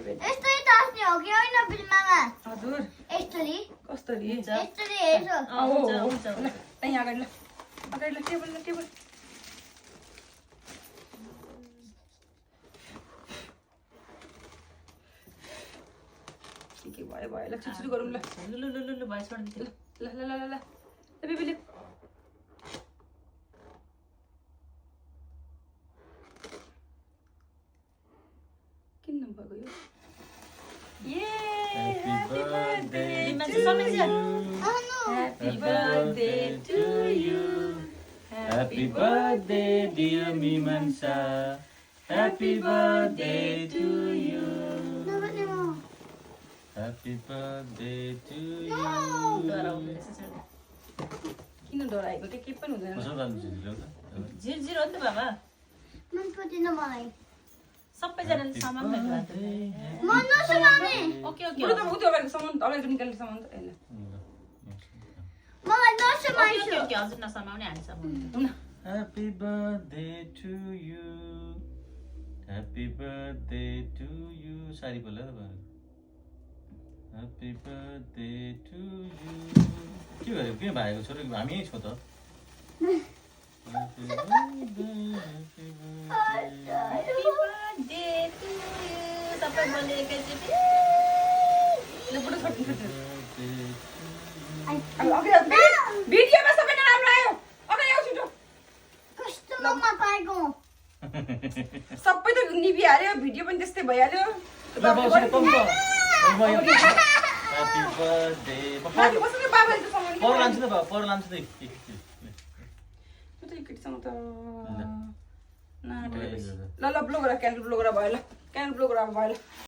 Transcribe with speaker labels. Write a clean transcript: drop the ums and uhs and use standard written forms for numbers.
Speaker 1: यस्तै तास्ने हो कि होइन बिलमामा
Speaker 2: हजुर
Speaker 1: यस्तरी
Speaker 2: कस्तरी
Speaker 1: यस्तरी हेर्छ
Speaker 3: हुन्छ
Speaker 2: ल यहाँ अगाडि ल टेबल के भयो ल छिटो गरौँ ल
Speaker 3: लु भएछ पढ्दै
Speaker 2: ल बेबीले किन नभएको यो
Speaker 3: Happy birthday to you. Happy birthday dear Mimansa. Happy birthday to you. Happy birthday to you.
Speaker 2: किन डराएको के पनि हुँदैन
Speaker 3: झिर हो नि त बाबा
Speaker 1: मन पर्दैन मलाई
Speaker 3: सबैजनाले सामान खानु
Speaker 1: म नसुनाउने
Speaker 3: ओके ओके
Speaker 2: पुरो त उति अगाडिको सामान अगाडिको निकाल्ने सामान त हैन
Speaker 1: मलाई नसुनाइसु
Speaker 3: ओके हजुर नसमाउने हामी सामान
Speaker 4: Happy birthday to you. Happy birthday to you. Sari बोला था बाहर. Happy birthday to you. क्यों भाई क्यों भाई को छोड़ो हामी यही छो तो. Happy birthday, happy birthday.
Speaker 3: सबै बोले एकैचोटि
Speaker 2: ल पुरो छोड्नु
Speaker 4: Birthday to
Speaker 2: भिडियोमा सबै नराम्रो आयो अगाडि आऊ छिटो
Speaker 1: कस्तो मम्मा पाएको
Speaker 2: सबै त निभिहाल्यो भिडियो पनि त्यस्तै भइहाल्यो
Speaker 4: Happy birthday.
Speaker 2: माथि बस्नु बाबाले त सामान
Speaker 4: पर लान्छ त बाबा पर लान्छ त
Speaker 2: म त एकैसँग त ल ब्लो गरा क्यान्डल ब्लो गरा भयो ल क्यान्डल ब्लो गरा भयो ल